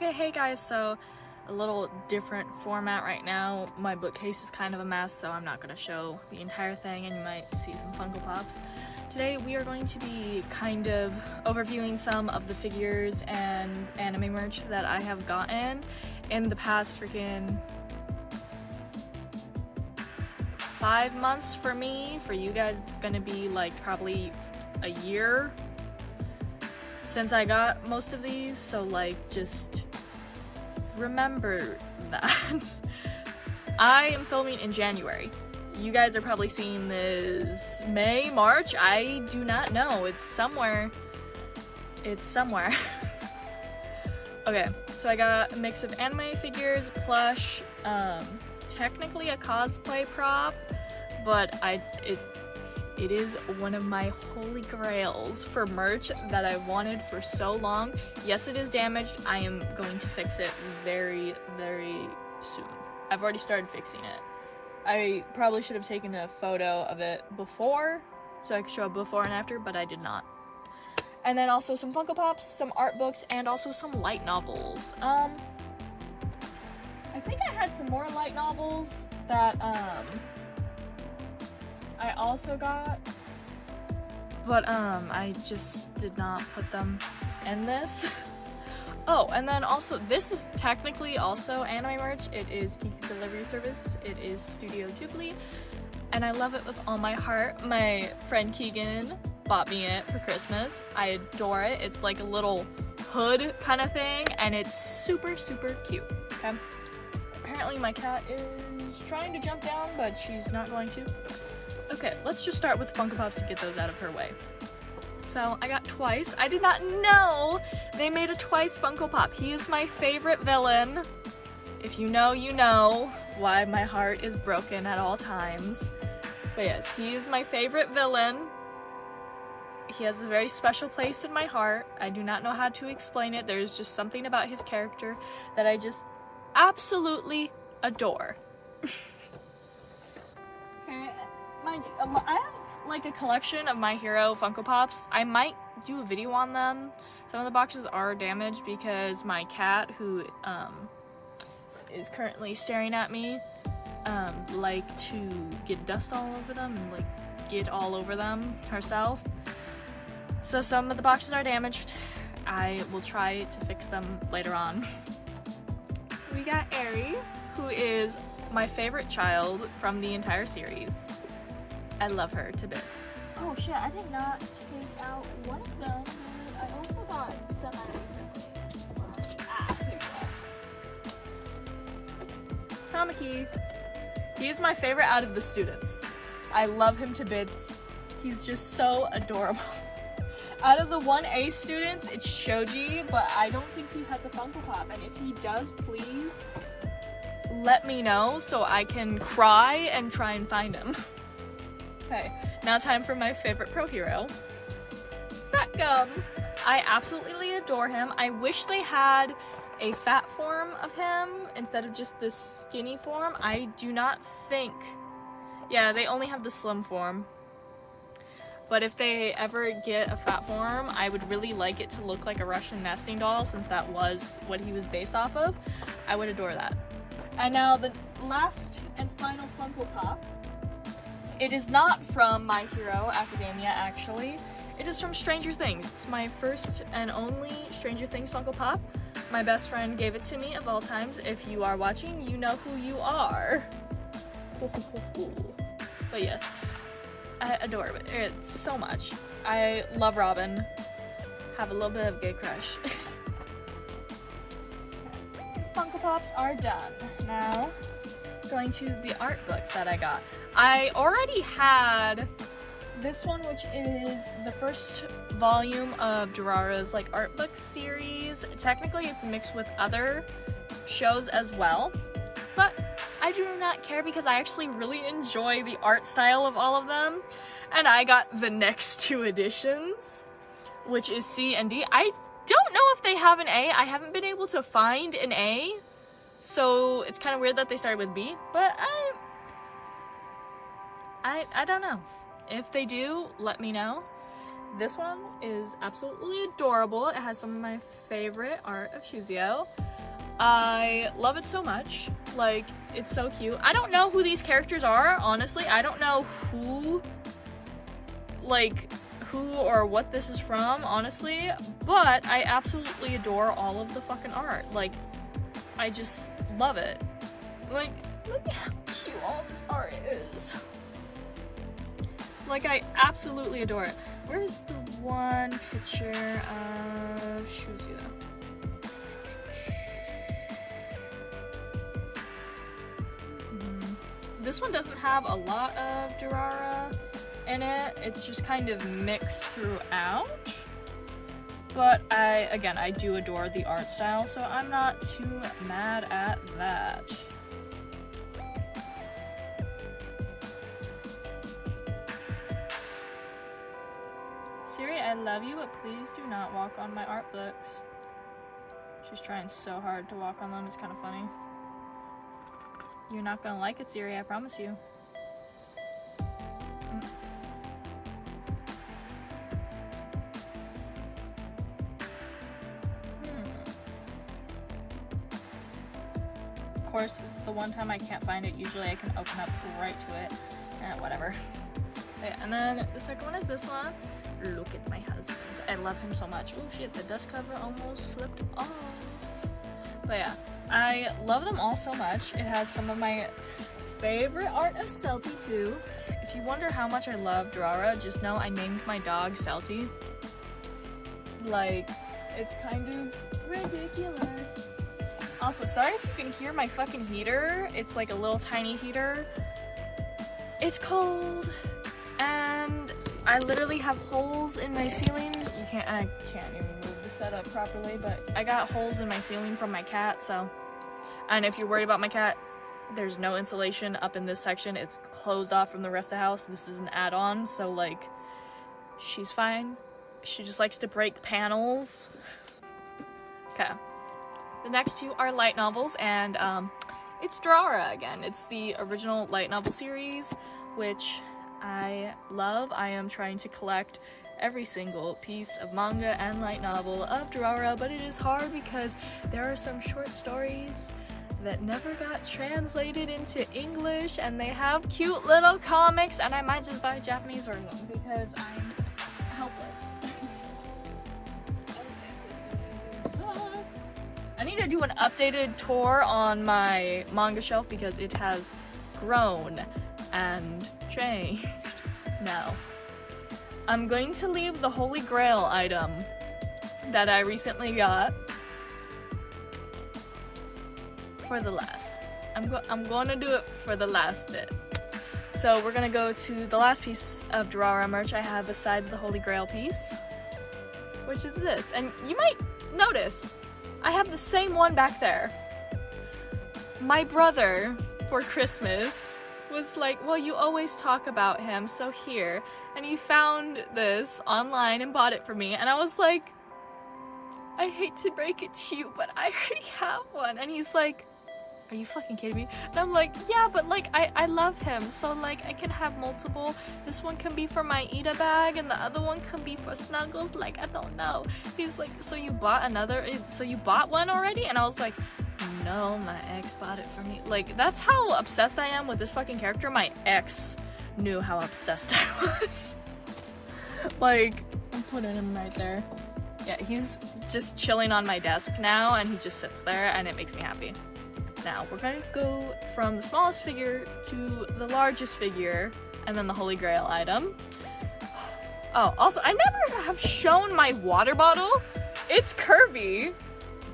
Okay, hey guys, so a little different format right now. My bookcase is kind of a mess, so I'm not going to show the entire thing, and you might see some Funko Pops. Today we are going to be kind of overviewing some of the figures and anime merch that I have gotten in the past freaking 5 months for me. For you guys, it's going to be like probably a year since I got most of these, so like just remember that. I am filming in January. You guys are probably seeing this May, March, I do not know. It's somewhere. Okay, so I got a mix of anime figures, plush, technically a cosplay prop, but it is one of my holy grails for merch that I wanted for so long. Yes, it is damaged. I am going to fix it very, very soon. I've already started fixing it. I probably should have taken a photo of it before, so I could show a before and after, but I did not. And then also some Funko Pops, some art books, and also some light novels. I think I had some more light novels that, I also got, but I just did not put them in this. Oh, and then also this is technically also anime merch. It is Kiki's Delivery Service. It is Studio Ghibli, and I love it with all my heart. My friend Keegan bought me it for Christmas. I adore it. It's like a little hood kind of thing, and it's super, super cute. Okay. Apparently my cat is trying to jump down, but she's not going to. Okay, let's just start with Funko Pops to get those out of her way. So, I got Twice. I did not know they made a Twice Funko Pop. He is my favorite villain. If you know, you know why my heart is broken at all times. But yes, he is my favorite villain. He has a very special place in my heart. I do not know how to explain it. There's just something about his character that I just absolutely adore. Mind you, I have like a collection of My Hero Funko Pops. I might do a video on them. Some of the boxes are damaged because my cat, who is currently staring at me, like to get dust all over them and like get all over them herself. So some of the boxes are damaged. I will try to fix them later on. We got Aerie, who is my favorite child from the entire series. I love her to bits. Oh shit, I did not take out one of them. I also got semi-recently. Here we go. Tamaki. He is my favorite out of the students. I love him to bits. He's just so adorable. Out of the 1A students, it's Shoji, but I don't think he has a Funko Pop. And if he does, please let me know so I can cry and try and find him. Okay, now time for my favorite pro hero, Fat Gum. I absolutely adore him. I wish they had a fat form of him instead of just this skinny form. I do not think, yeah, they only have the slim form. But if they ever get a fat form, I would really like it to look like a Russian nesting doll, since that was what he was based off of. I would adore that. And now the last and final Funko Pop. It is not from My Hero Academia, actually. It is from Stranger Things. It's my first and only Stranger Things Funko Pop. My best friend gave it to me of all times. If you are watching, you know who you are. But yes, I adore it so much. I love Robin. Have a little bit of gay crush. Funko Pops are done. Now, going to the art books that I got. I already had this one, which is the first volume of Durara's like art book series. Technically it's mixed with other shows as well, but I do not care because I actually really enjoy the art style of all of them. And I got the next 2 editions, which is C and D. I don't know if they have an A. I haven't been able to find an A, so it's kind of weird that they started with B, but I don't know. If they do, let me know. This one is absolutely adorable. It has some of my favorite art of Shuzio. I love it so much. Like, it's so cute. I don't know who these characters are, honestly. I don't know who or what this is from, honestly. But I absolutely adore all of the fucking art. Like, I just love it. Like, look at how cute all this art is. Like, I absolutely adore it. Where's the one picture of Shuzio? This one doesn't have a lot of Durara in it. It's just kind of mixed throughout. But I do adore the art style, so I'm not too mad at that. Siri, I love you, but please do not walk on my art books. She's trying so hard to walk on them, it's kind of funny. You're not gonna like it, Siri, I promise you. Of course, it's the one time I can't find it. Usually I can open up right to it. Whatever. Yeah, and then the second one is this one. Look at my husband. I love him so much. Oh shit, the dust cover almost slipped off. But yeah, I love them all so much. It has some of my favorite art of Celty too. If you wonder how much I love Durara, just know I named my dog Celty. Like, it's kind of ridiculous. Also, sorry if you can hear my fucking heater. It's like a little tiny heater. It's cold. And I literally have holes in my ceiling. I can't even move the setup properly, but I got holes in my ceiling from my cat, so. And if you're worried about my cat, there's no insulation up in this section. It's closed off from the rest of the house. This is an add-on, so like, she's fine. She just likes to break panels. Okay. The next two are light novels, and it's Durara again. It's the original light novel series, which I love. I am trying to collect every single piece of manga and light novel of Durara, but it is hard because there are some short stories that never got translated into English, and they have cute little comics, and I might just buy a Japanese version because I'm helpless. I need to do an updated tour on my manga shelf because it has grown and changed now. I'm going to leave the Holy Grail item that I recently got for the last. I'm going to do it for the last bit. So we're gonna go to the last piece of Durara merch I have besides the Holy Grail piece, which is this. And you might notice I have the same one back there. My brother, for Christmas, was like, well, you always talk about him, so here. And he found this online and bought it for me, and I was like, I hate to break it to you, but I already have one. And he's like, are you fucking kidding me? And I'm like, yeah, but like, I love him, so like, I can have multiple. This one can be for my Ida bag, and the other one can be for Snuggles, like, I don't know. He's like, so you bought one already? And I was like, no, my ex bought it for me. Like, that's how obsessed I am with this fucking character. My ex knew how obsessed I was. Like, I'm putting him right there. Yeah, he's just chilling on my desk now, and he just sits there, and it makes me happy. Now, we're going to go from the smallest figure to the largest figure, and then the Holy Grail item. Oh, also, I never have shown my water bottle. It's Kirby.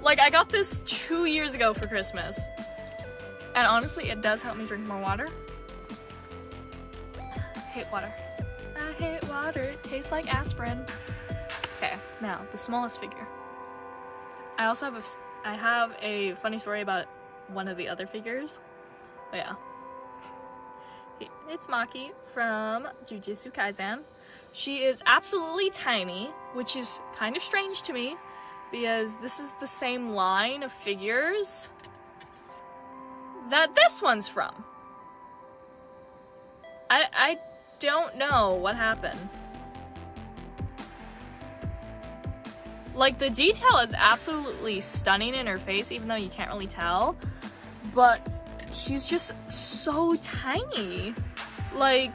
Like, I got this 2 years ago for Christmas. And honestly, it does help me drink more water. I hate water. I hate water. It tastes like aspirin. Okay, now, the smallest figure. I also have a funny story about one of the other figures. But yeah. It's Maki from Jujutsu Kaisen. She is absolutely tiny, which is kind of strange to me, because this is the same line of figures that this one's from. I don't know what happened. Like, the detail is absolutely stunning in her face, even though you can't really tell. But she's just so tiny. Like,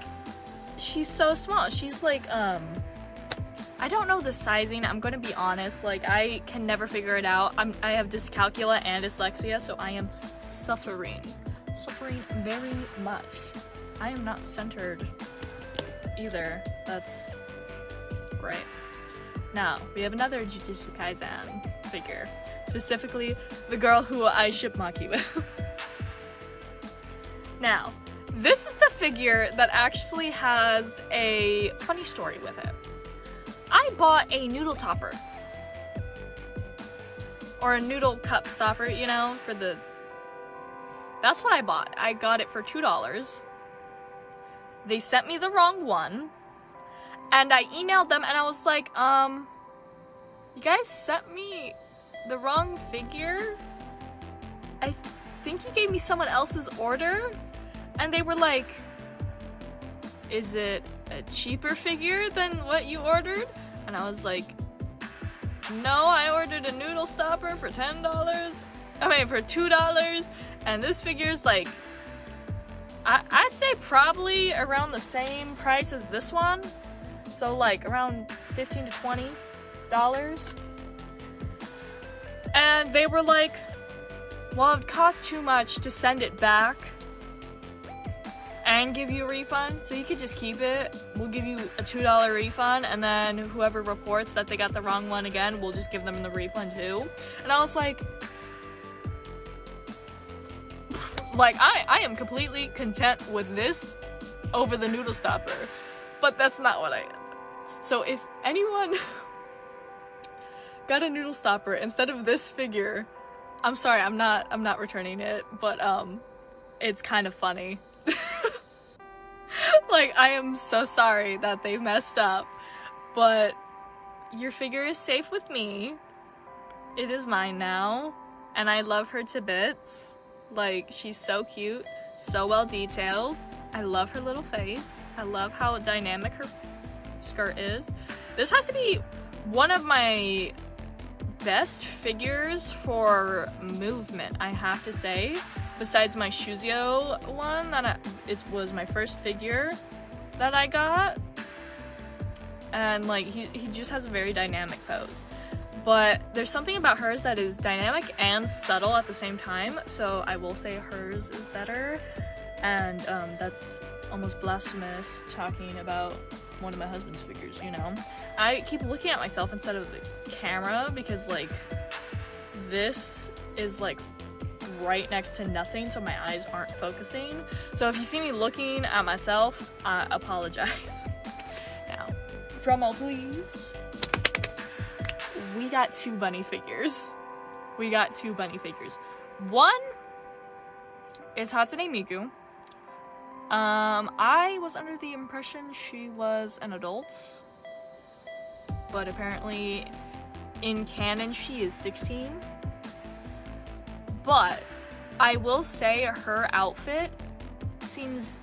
she's so small. She's like, I don't know the sizing, I'm gonna be honest. Like, I can never figure it out. I have dyscalculia and dyslexia, so I am suffering very much. I am not centered either. That's right. Now, we have another Jujutsu Kaisen figure. Specifically, the girl who I ship Maki with. Now, this is the figure that actually has a funny story with it. I bought a noodle topper. Or a noodle cup stopper, you know, for the... That's what I bought. I got it for $2. They sent me the wrong one. And I emailed them and I was like, you guys sent me the wrong figure? I think you gave me someone else's order? And they were like, is it a cheaper figure than what you ordered? And I was like, no, I ordered a noodle stopper for $10. I mean, for $2. And this figure's like, I'd say probably around the same price as this one. So like around $15 to $20. And they were like, well, it costs too much to send it back and give you a refund, so you could just keep it. We'll give you a $2 refund, and then whoever reports that they got the wrong one again, we'll just give them the refund too. And I was like, I am completely content with this over the noodle stopper, but that's not what I am. So if anyone got a noodle stopper instead of this figure, I'm sorry, I'm not returning it, but it's kind of funny. Like, I am so sorry that they messed up, but your figure is safe with me. It is mine now, and I love her to bits. Like, she's so cute, so well detailed. I love her little face. I love how dynamic her skirt is. This has to be one of my best figures for movement, I have to say. Besides my Shuzio one, it was my first figure that I got. And like, he just has a very dynamic pose. But there's something about hers that is dynamic and subtle at the same time, so I will say hers is better. And that's almost blasphemous talking about one of my husband's figures, you know? I keep looking at myself instead of the camera because like, this is like right next to nothing, so my eyes aren't focusing. So if you see me looking at myself, I apologize. Now, drumroll please. We got two bunny figures. One is Hatsune Miku. I was under the impression she was an adult, but apparently in canon she is 16. But I will say her outfit seems,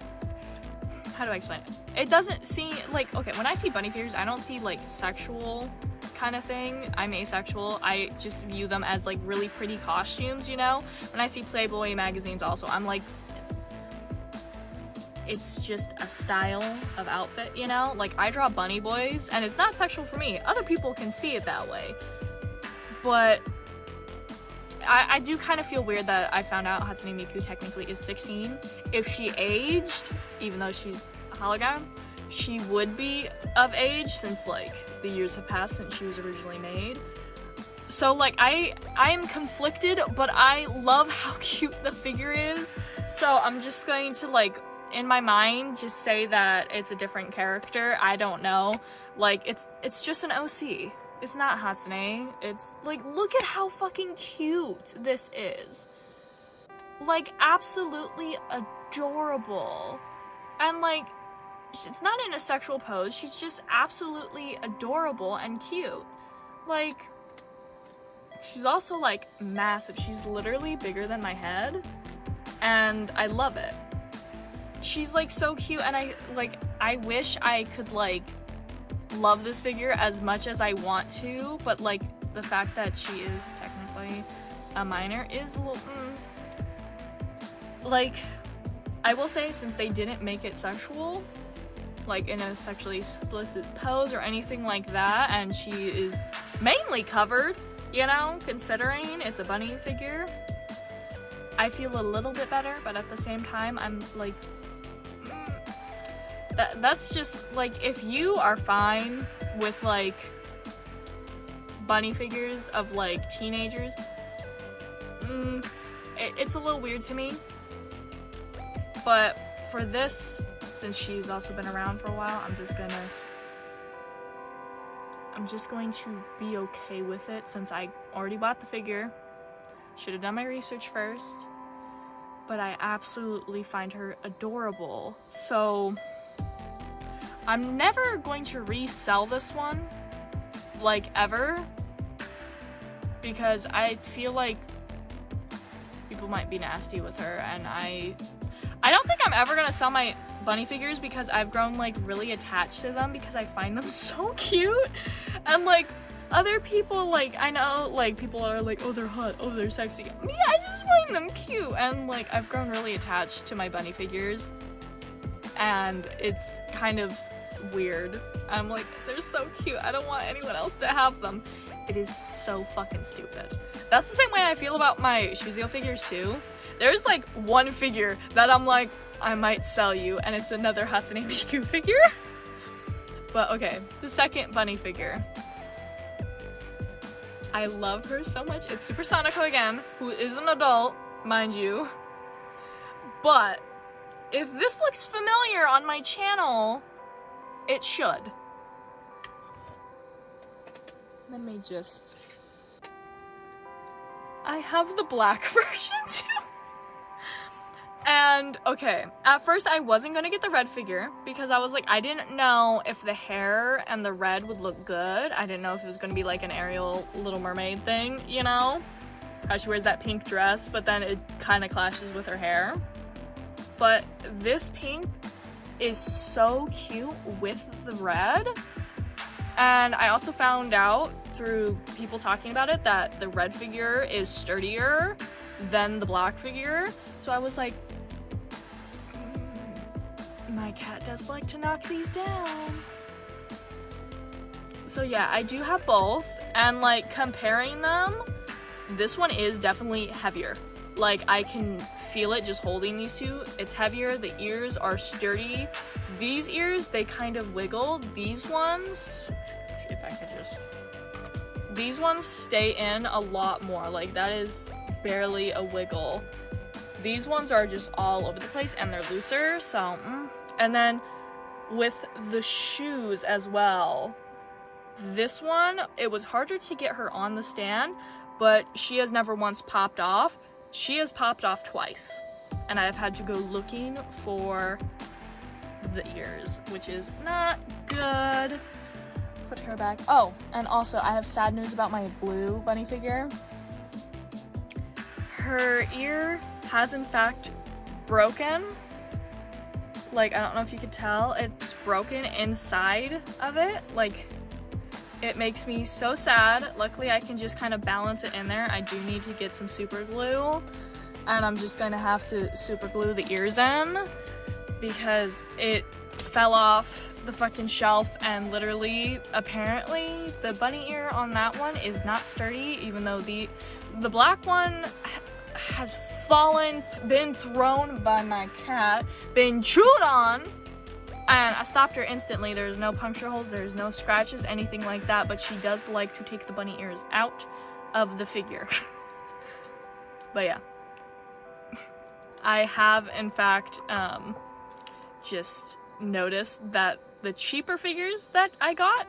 how do I explain it? It doesn't seem like, okay, when I see bunny figures, I don't see like sexual kind of thing. I'm asexual. I just view them as like really pretty costumes, you know? When I see Playboy magazines also, I'm like, it's just a style of outfit, you know? Like, I draw bunny boys, and it's not sexual for me. Other people can see it that way. But I do kind of feel weird that I found out Hatsune Miku technically is 16. If she aged, even though she's a hologram, she would be of age since like the years have passed since she was originally made. So like, I am conflicted, but I love how cute the figure is. So I'm just going to like, in my mind, just say that it's a different character. I don't know. Like, it's just an OC. It's not Hatsune. It's like, look at how fucking cute this is. Like, absolutely adorable. And like, it's not in a sexual pose. She's just absolutely adorable and cute. Like, she's also like massive. She's literally bigger than my head. And I love it. She's like so cute, and I wish I could like love this figure as much as I want to, but like the fact that she is technically a minor is a little, like, I will say, since they didn't make it sexual, like in a sexually explicit pose or anything like that, and she is mainly covered, you know, considering it's a bunny figure, I feel a little bit better, but at the same time, I'm like, that's just, like, if you are fine with, like, bunny figures of, like, teenagers, it's a little weird to me. But for this, since she's also been around for a while, I'm just going to be okay with it, since I already bought the figure. Should have done my research first. But I absolutely find her adorable. So I'm never going to resell this one, like, ever, because I feel like people might be nasty with her, and I don't think I'm ever gonna sell my bunny figures, because I've grown, like, really attached to them because I find them so cute. And, like, other people, like, I know, like, people are like, oh, they're hot, oh, they're sexy. Me, I just find them cute. And, like, I've grown really attached to my bunny figures, and it's kind of weird. I'm like, they're so cute, I don't want anyone else to have them. It is so fucking stupid. That's the same way I feel about my Shuzio figures too. There's, like, one figure that I'm like, I might sell you, and it's another Hasane Miku figure. But okay, the second bunny figure. I love her so much. It's Super Sonico again, who is an adult, mind you. But if this looks familiar on my channel, it should. Let me just... I have the black version too. And, okay, at first I wasn't gonna get the red figure, because I was like, I didn't know if the hair and the red would look good. I didn't know if it was gonna be like an Ariel Little Mermaid thing, you know? How she wears that pink dress, but then it kind of clashes with her hair. But this pink is so cute with the red. And I also found out through people talking about it that the red figure is sturdier than the black figure. So I was like, my cat does like to knock these down. So yeah, I do have both, and, like, comparing them, this one is definitely heavier. Like, I can feel it just holding these two. It's heavier, the ears are sturdy. These ears, they kind of wiggle. These ones, if I could just... These ones stay in a lot more. Like, that is barely a wiggle. These ones are just all over the place, and they're looser, so... And then with the shoes as well, this one, it was harder to get her on the stand, but she has never once popped off. She has popped off twice, and I've had to go looking for the ears, which is not good. Put her back. Oh, and also I have sad news about my blue bunny figure. Her ear has in fact broken. Like, I don't know if you could tell, it's broken inside of it. Like, it makes me so sad. Luckily, I can just kind of balance it in there. I do need to get some super glue, and I'm just gonna have to super glue the ears in, because it fell off the fucking shelf, and literally, apparently, the bunny ear on that one is not sturdy, even though the black one has fallen, been thrown by my cat, been chewed on, and I stopped her instantly. There's no puncture holes, there's no scratches, anything like that, but she does like to take the bunny ears out of the figure. But yeah, I have in fact just noticed that the cheaper figures that I got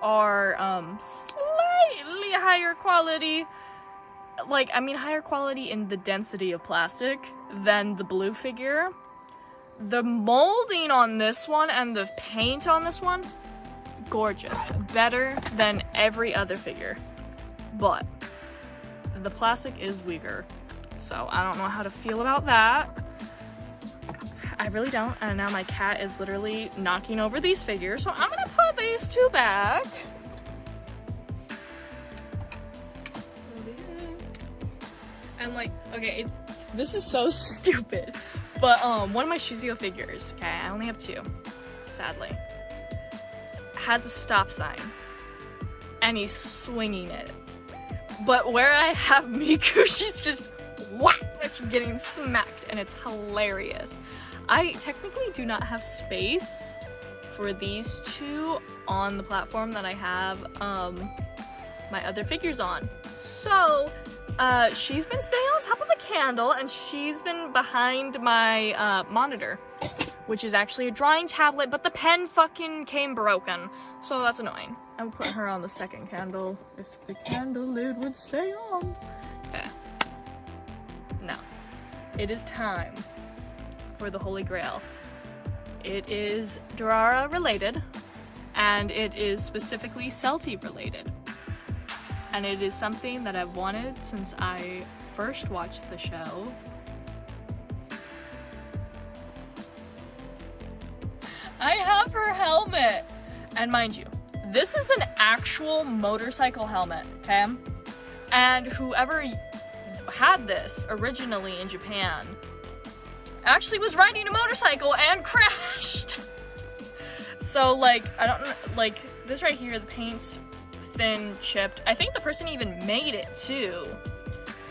are slightly higher quality. Like, I mean, higher quality in the density of plastic than the blue figure. The molding on this one and the paint on this one, gorgeous. Better than every other figure. But the plastic is weaker. So I don't know how to feel about that. I really don't. And now my cat is literally knocking over these figures. So I'm gonna put these two back. And like, okay, this is so stupid. But one of my Shuzio figures, okay, I only have 2, sadly, has a stop sign. And he's swinging it. But where I have Miku, she's just whack! She's getting smacked, and it's hilarious. I technically do not have space for these 2 on the platform that I have my other figures on. So she's been sitting on top of a candle, and she's been behind my monitor, which is actually a drawing tablet, but the pen fucking came broken. So that's annoying. I would put her on the second candle if the candle lid would stay on. Okay. Now, it is time for the Holy Grail. It is Durara related, and it is specifically Celti related. And it is something that I've wanted since I first watched the show. I have her helmet! And mind you, this is an actual motorcycle helmet, okay? And whoever had this originally in Japan actually was riding a motorcycle and crashed. So like, I don't know, like this right here, the paint's thin, chipped. I think the person even made it too.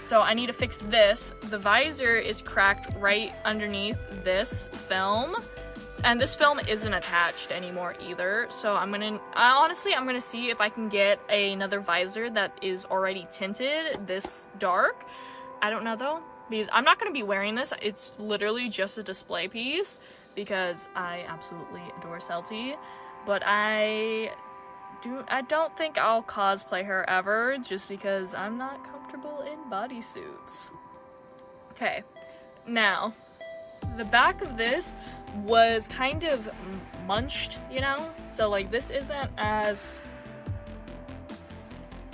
So I need to fix this. The visor is cracked right underneath this film. And this film isn't attached anymore either, so honestly, I'm gonna see if I can get another visor that is already tinted this dark. I don't know though, because I'm not gonna be wearing this. It's literally just a display piece, because I absolutely adore Celti, but I don't think I'll cosplay her ever, just because I'm not comfortable in bodysuits. Okay, now, the back of this was kind of munched, you know? So like this isn't as,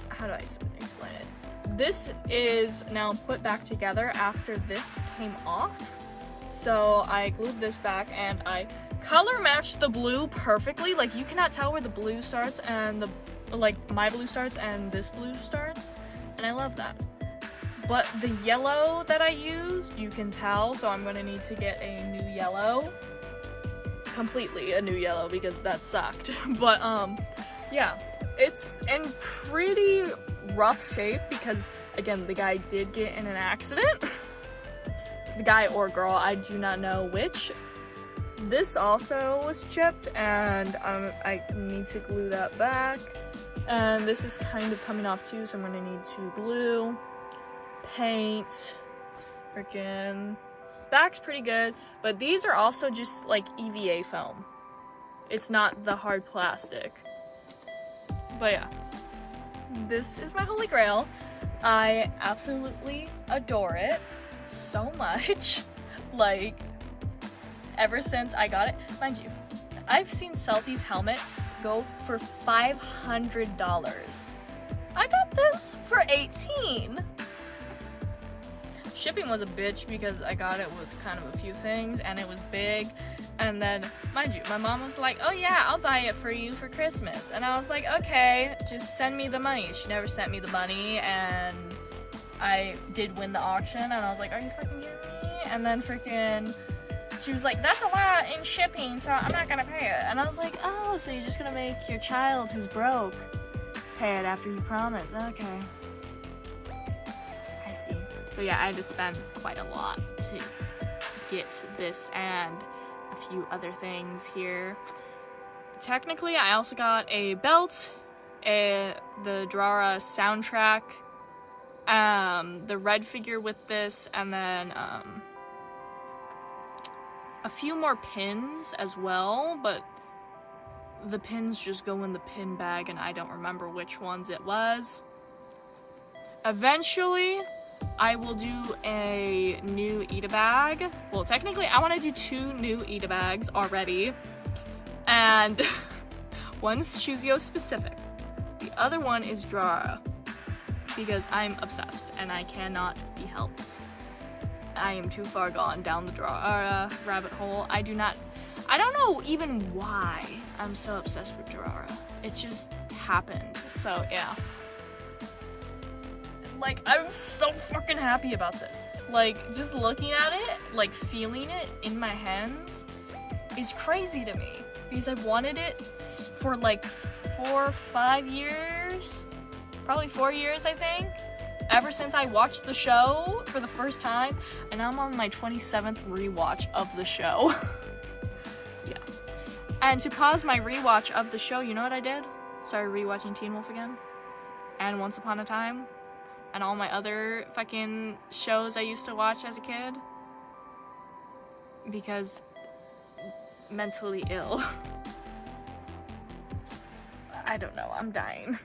how do I explain it? This is now put back together after this came off. So I glued this back and I color matched the blue perfectly. Like you cannot tell where the blue starts and my blue starts and this blue starts. And I love that. But the yellow that I used, you can tell, so I'm gonna need to get a new yellow. Completely a new yellow, because that sucked. But yeah, it's in pretty rough shape because, again, the guy did get in an accident. The guy or girl, I do not know which. This also was chipped, and I need to glue that back. And this is kind of coming off too, so I'm gonna need to glue, paint, freaking back's pretty good, but these are also just like EVA foam. It's not the hard plastic. But yeah, this is my Holy Grail. I absolutely adore it so much. Like, ever since I got it, mind you, I've seen Celti's helmet go for $500. I got this for $18. Shipping was a bitch because I got it with kind of a few things and it was big. And then, mind you, my mom was like, oh yeah, I'll buy it for you for Christmas. And I was like, okay, just send me the money. She never sent me the money, and I did win the auction, and I was like, are you freaking kidding me? And then freaking, she was like, that's a lot in shipping, so I'm not gonna pay it. And I was like, oh, so you're just gonna make your child who's broke pay it after you promise. Okay. I see. So yeah, I had to spend quite a lot to get this and a few other things here. Technically, I also got a belt, the Durara soundtrack, the red figure with this, and then a few more pins as well, but the pins just go in the pin bag and I don't remember which ones it was. Eventually, I will do a new Ida bag. Well, technically, I want to do 2 new Ida bags already. And one's Shuzio specific. The other one is Durara. Because I'm obsessed and I cannot be helped. I am too far gone down the rabbit hole. I don't know even why I'm so obsessed with Durara. It just happened. So yeah. Like, I'm so fucking happy about this. Like, just looking at it, like, feeling it in my hands is crazy to me. Because I've wanted it for, like, 4 or 5 years? Probably 4 years, I think. Ever since I watched the show for the first time. And I'm on my 27th rewatch of the show. Yeah. And to pause my rewatch of the show, you know what I did? Started rewatching Teen Wolf again. And Once Upon a Time. And all my other fucking shows I used to watch as a kid. Because mentally ill. I don't know, I'm dying.